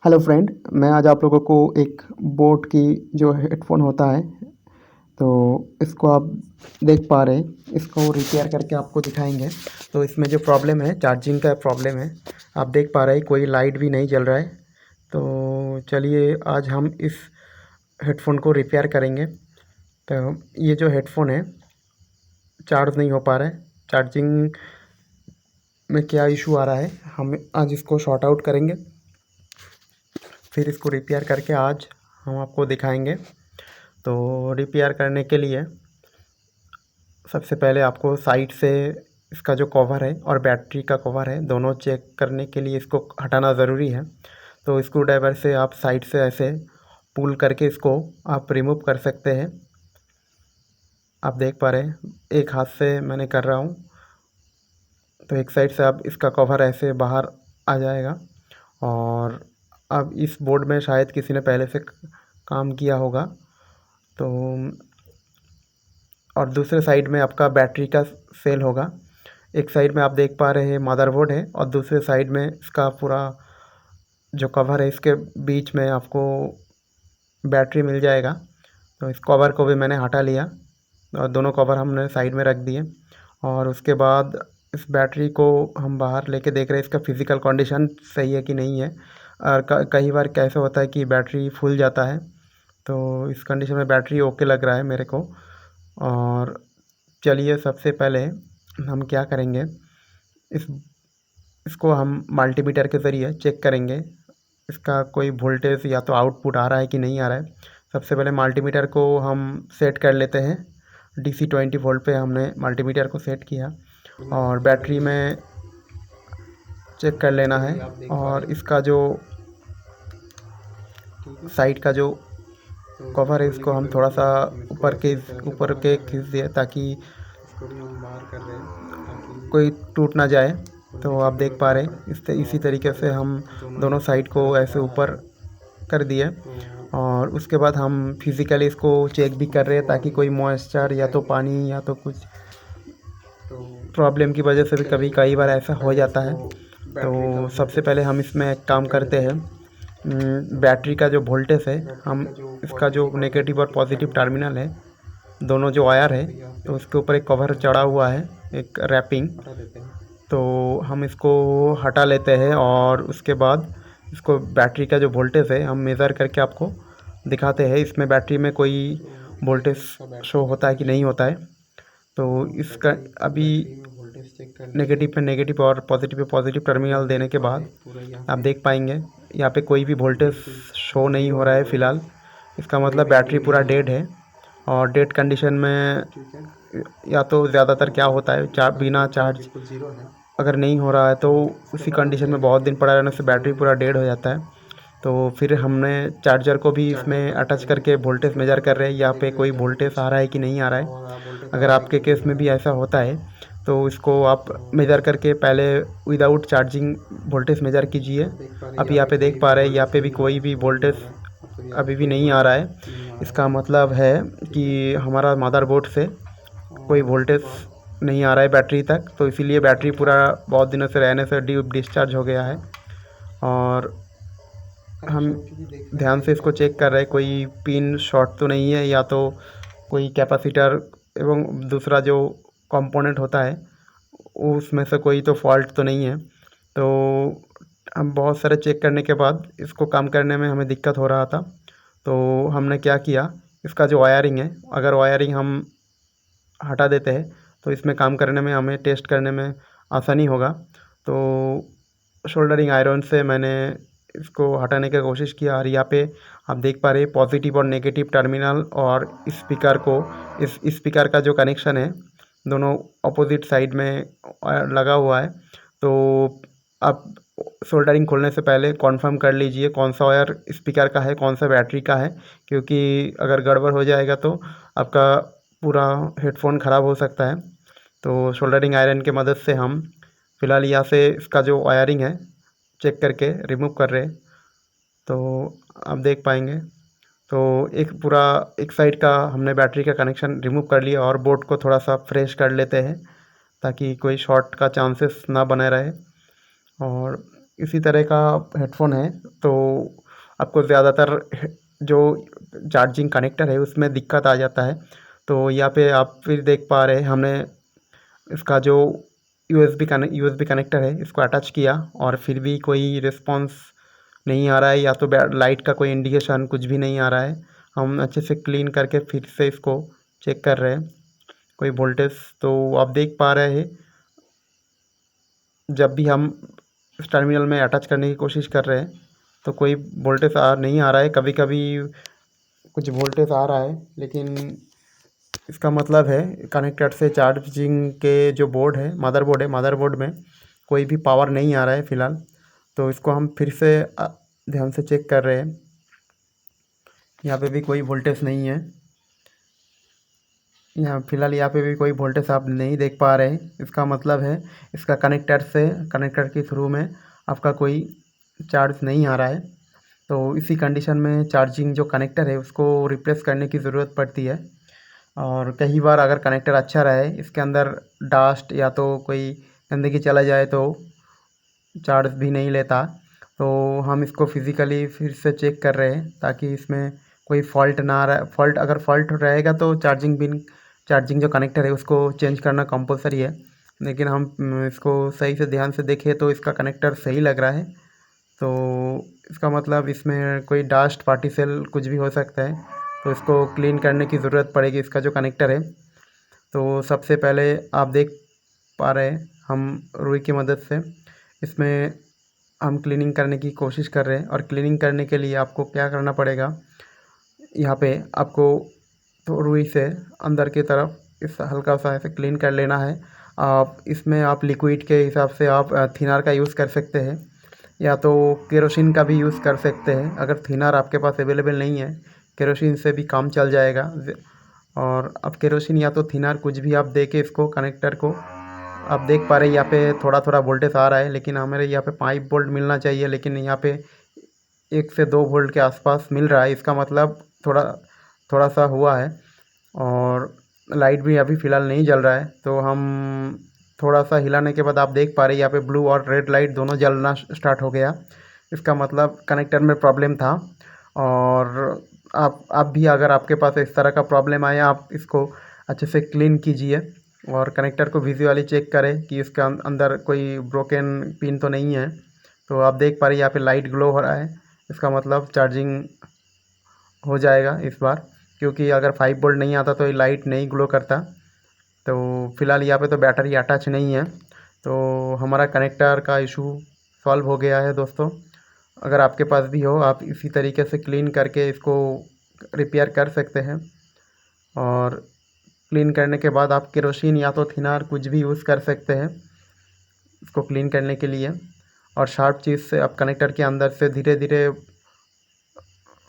Hello friend, मैं आज आप लोगों को एक बोट की जो हेडफ़ोन होता है, तो इसको आप देख पा रहे हैं। इसको रिपेयर करके आपको दिखाएँगे। तो इसमें जो प्रॉब्लम है, चार्जिंग का प्रॉब्लम है। आप देख पा रहे हैं कोई लाइट भी नहीं जल रहा है। तो चलिए आज हम इस हेडफ़ोन को रिपेयर करेंगे। तो ये जो हेडफ़ोन है, चार्ज नहीं हो पा रहा है। चार्जिंग में क्या इशू आ रहा है, हम आज इसको सॉर्ट आउट करेंगे। फिर इसको रिपेयर करके आज हम आपको दिखाएँगे। तो रिपेयर करने के लिए सबसे पहले आपको साइड से इसका जो कवर है और बैटरी का कवर है, दोनों चेक करने के लिए इसको हटाना ज़रूरी है। तो स्क्रू ड्राइवर से आप साइड से ऐसे पुल करके इसको आप रिमूव कर सकते हैं। आप देख पा रहे हैं, एक हाथ से मैंने कर रहा हूँ। तो एक साइड से आप इसका कवर ऐसे बाहर आ जाएगा। और अब इस बोर्ड में शायद किसी ने पहले से काम किया होगा। तो और दूसरे साइड में आपका बैटरी का सेल होगा। एक साइड में आप देख पा रहे हैं मदरबोर्ड है और दूसरे साइड में इसका पूरा जो कवर है, इसके बीच में आपको बैटरी मिल जाएगा। तो इस कवर को भी मैंने हटा लिया और दोनों कवर हमने साइड में रख दिए। और उसके बाद इस बैटरी को हम बाहर लेके देख रहे हैं इसका फ़िज़िकल कंडीशन सही है कि नहीं है। और कई बार कैसे होता है कि बैटरी फूल जाता है। तो इस कंडीशन में बैटरी ओके लग रहा है मेरे को। और चलिए सबसे पहले हम क्या करेंगे, इसको हम मल्टीमीटर के ज़रिए चेक करेंगे इसका कोई वोल्टेज या तो आउटपुट आ रहा है कि नहीं आ रहा है। सबसे पहले मल्टीमीटर को हम सेट कर लेते हैं। DC 20 वोल्ट पे हमने मल्टीमीटर को सेट किया और बैटरी में चेक कर लेना है। और इसका जो साइड का जो कवर है, इसको हम थोड़ा सा ऊपर के खींच दिए ताकि कोई टूट ना जाए। तो आप देख पा रहे हैं इसी तरीके से हम दोनों साइड को ऐसे ऊपर कर दिए। और उसके बाद हम फिज़िकली इसको चेक भी कर रहे हैं ताकि कोई मॉइस्चर या तो पानी या तो कुछ प्रॉब्लम की वजह से भी कई बार ऐसा हो जाता है। तो सबसे पहले हम इसमें एक काम करते हैं, बैटरी का जो वोल्टेज है, हम इसका जो नेगेटिव और पॉजिटिव टर्मिनल है, दोनों जो वायर है, तो उसके ऊपर एक कवर चढ़ा हुआ है, एक रैपिंग। तो हम इसको हटा लेते हैं और उसके बाद इसको बैटरी का जो वोल्टेज है हम मेज़र करके आपको दिखाते हैं। इसमें बैटरी में कोई वोल्टेज शो होता है कि नहीं होता है। तो इसका अभी नेगेटिव पे नेगेटिव और पॉजिटिव पे पॉजिटिव टर्मिनल देने के बाद आप देख पाएंगे यहाँ पे कोई भी वोल्टेज शो नहीं हो रहा है फ़िलहाल। इसका मतलब बैटरी पूरा डेड है। और डेड कंडीशन में या तो ज़्यादातर क्या होता है, बिना चार्ज अगर नहीं हो रहा है तो उसी कंडीशन में बहुत दिन पड़ा रहने से बैटरी पूरा डेड हो जाता है। तो फिर हमने चार्जर को भी इसमें अटैच करके वोल्टेज मेज़र कर रहे हैं, यहाँ पे कोई वोल्टेज आ रहा है कि नहीं आ रहा है। अगर आपके केस में भी ऐसा होता है तो इसको आप मेज़र करके पहले विदाउट चार्जिंग वोल्टेज मेज़र कीजिए। अब यहाँ पे देख पा रहे हैं यहाँ पे भी कोई भी वोल्टेज अभी भी नहीं आ रहा है। इसका मतलब है कि हमारा मदरबोर्ड से कोई वोल्टेज नहीं आ रहा है बैटरी तक। तो इसीलिए बैटरी पूरा बहुत दिनों से रहने से डिस्चार्ज हो गया है। और हम ध्यान से इसको चेक कर रहे हैं कोई पिन शॉर्ट तो नहीं है या तो कोई कैपेसिटर एवं दूसरा जो कंपोनेंट होता है उसमें से कोई तो फॉल्ट तो नहीं है। तो हम बहुत सारे चेक करने के बाद इसको काम करने में हमें दिक्कत हो रहा था। तो हमने क्या किया, इसका जो वायरिंग है, अगर वायरिंग हम हटा देते हैं तो इसमें काम करने में, हमें टेस्ट करने में आसानी होगा। तो शोल्डरिंग आयरन से मैंने इसको हटाने की कोशिश किया और यहाँ पे आप देख पा रहे हैं पॉजिटिव और नेगेटिव टर्मिनल और स्पीकर को, इस स्पीकर का जो कनेक्शन है दोनों अपोजिट साइड में लगा हुआ है। तो आप सोल्डरिंग खोलने से पहले कंफर्म कर लीजिए कौन सा वायर स्पीकर का है, कौन सा बैटरी का है, क्योंकि अगर गड़बड़ हो जाएगा तो आपका पूरा हेडफोन ख़राब हो सकता है। तो सोल्डरिंग आयरन की मदद से हम फ़िलहाल यहाँ से इसका जो वायरिंग है चेक करके रिमूव कर रहे हैं। तो आप देख पाएंगे तो एक साइड का हमने बैटरी का कनेक्शन रिमूव कर लिया और बोर्ड को थोड़ा सा फ्रेश कर लेते हैं ताकि कोई शॉर्ट का चांसेस ना बने रहे। और इसी तरह का हेडफोन है। तो आपको ज़्यादातर जो चार्जिंग कनेक्टर है उसमें दिक्कत आ जाता है। तो यहाँ पे आप फिर देख पा रहे हैं हमने इसका जो यूएसबी कनेक्टर है इसको अटैच किया और फिर भी कोई रिस्पॉन्स नहीं आ रहा है, या तो लाइट का कोई इंडिकेशन कुछ भी नहीं आ रहा है। हम अच्छे से क्लीन करके फिर से इसको चेक कर रहे हैं कोई वोल्टेज। तो आप देख पा रहे हैं जब भी हम इस टर्मिनल में अटैच करने की कोशिश कर रहे हैं तो कोई वोल्टेज नहीं आ रहा है। कभी कभी कुछ वोल्टेज आ रहा है, लेकिन इसका मतलब है कनेक्टर से चार्जिंग के जो बोर्ड है मदरबोर्ड में कोई भी पावर नहीं आ रहा है फ़िलहाल। तो इसको हम फिर से ध्यान से चेक कर रहे हैं। यहाँ पे भी कोई वोल्टेज नहीं है, यहाँ पे भी कोई वोल्टेज आप नहीं देख पा रहे हैं। इसका मतलब है इसका कनेक्टर के थ्रू में आपका कोई चार्ज नहीं आ रहा है। तो इसी कंडीशन में चार्जिंग जो कनेक्टर है उसको रिप्लेस करने की ज़रूरत पड़ती है। और कई बार अगर कनेक्टर अच्छा रहे, इसके अंदर डस्ट या तो कोई गंदगी चला जाए तो चार्ज भी नहीं लेता। तो हम इसको फिज़िकली फिर से चेक कर रहे हैं ताकि इसमें कोई फ़ॉल्ट ना रहे। अगर फ़ॉल्ट रहेगा तो चार्जिंग जो कनेक्टर है उसको चेंज करना कंपलसरी है। लेकिन हम इसको सही से ध्यान से देखें तो इसका कनेक्टर सही लग रहा है। तो इसका मतलब इसमें कोई डस्ट पार्टिकल कुछ भी हो सकता है, तो इसको क्लीन करने की ज़रूरत पड़ेगी इसका जो कनेक्टर है। तो सबसे पहले आप देख पा रहे हैं हम रुई की मदद से इसमें हम क्लीनिंग करने की कोशिश कर रहे हैं। और क्लीनिंग करने के लिए आपको क्या करना पड़ेगा, यहाँ पे आपको तो रुई से अंदर की तरफ इस हल्का सा ऐसे क्लीन कर लेना है। आप लिक्विड के हिसाब से आप थिनर का यूज़ कर सकते हैं, या तो केरोसिन का भी यूज़ कर सकते हैं। अगर थिनर आपके पास अवेलेबल नहीं है, केरोसिन से भी काम चल जाएगा। और अब केरोसिन या तो थिनर कुछ भी आप दे के इसको कनेक्टर को, आप देख पा रहे हैं यहाँ पे थोड़ा थोड़ा वोल्टेज आ रहा है, लेकिन हमारे यहाँ पे 5 वोल्ट मिलना चाहिए, लेकिन यहाँ पे 1 से 2 वोल्ट के आसपास मिल रहा है। इसका मतलब थोड़ा सा हुआ है। और लाइट भी अभी फ़िलहाल नहीं जल रहा है। तो हम थोड़ा सा हिलाने के बाद आप देख पा रहे हैं यहाँ पे ब्लू और रेड लाइट दोनों जलना स्टार्ट हो गया। इसका मतलब कनेक्टर में प्रॉब्लम था। और आप भी अगर आपके पास इस तरह का प्रॉब्लम आया, आप इसको अच्छे से क्लीन कीजिए और कनेक्टर को विजुअली चेक करें कि इसका अंदर कोई ब्रोकन पिन तो नहीं है। तो आप देख पा रहे हैं यहाँ पे लाइट ग्लो हो रहा है। इसका मतलब चार्जिंग हो जाएगा इस बार, क्योंकि अगर 5 वोल्ट नहीं आता तो ये लाइट नहीं ग्लो करता। तो फ़िलहाल यहाँ पे तो बैटरी अटैच नहीं है। तो हमारा कनेक्टर का इशू सॉल्व हो गया है दोस्तों। अगर आपके पास भी हो, आप इसी तरीके से क्लीन करके इसको रिपेयर कर सकते हैं। और क्लीन करने के बाद आप केरोसिन या तो थिनर कुछ भी यूज़ कर सकते हैं इसको क्लीन करने के लिए। और शार्प चीज़ से आप कनेक्टर के अंदर से धीरे धीरे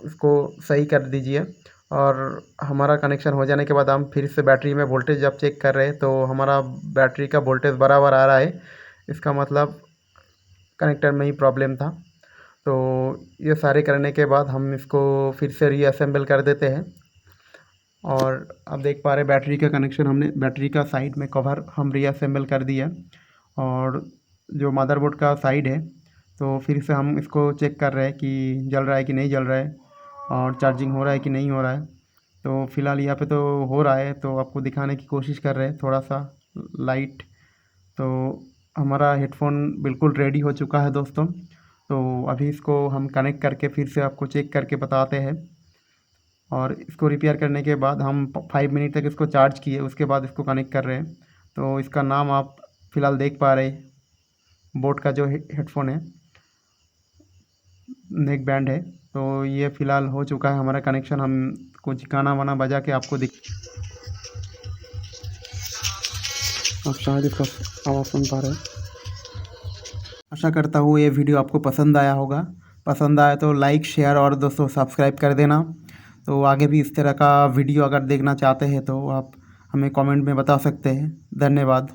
इसको सही कर दीजिए। और हमारा कनेक्शन हो जाने के बाद हम फिर से बैटरी में वोल्टेज जब चेक कर रहे हैं तो हमारा बैटरी का वोल्टेज बराबर आ रहा है। इसका मतलब कनेक्टर में ही प्रॉब्लम था। तो ये सारे करने के बाद हम इसको फिर से रीअसेंबल कर देते हैं। और आप देख पा रहे बैटरी का साइड में कवर हम रीअसेंबल कर दिया। और जो मदरबोर्ड का साइड है, तो फिर से हम इसको चेक कर रहे हैं कि जल रहा है कि नहीं जल रहा है और चार्जिंग हो रहा है कि नहीं हो रहा है। तो फ़िलहाल यहाँ पे तो हो रहा है, तो आपको दिखाने की कोशिश कर रहे हैं थोड़ा सा लाइट। तो हमारा हेडफोन बिल्कुल रेडी हो चुका है दोस्तों। तो अभी इसको हम कनेक्ट करके फिर से आपको चेक करके बताते हैं। और इसको रिपेयर करने के बाद हम 5 मिनट तक इसको चार्ज किए, उसके बाद इसको कनेक्ट कर रहे हैं। तो इसका नाम आप फ़िलहाल देख पा रहे हैं, बोट का जो हेडफोन है, नेक बैंड है। तो ये फ़िलहाल हो चुका है हमारा कनेक्शन। हम कुछ गाना वाना बजा के आपको आप शायद इसका आवाज़ सुन पा रहे हैं। आशा करता हूँ ये वीडियो आपको पसंद आया होगा। पसंद आया तो लाइक, शेयर और दोस्तों सब्सक्राइब कर देना। तो आगे भी इस तरह का वीडियो अगर देखना चाहते हैं तो आप हमें कमेंट में बता सकते हैं। धन्यवाद।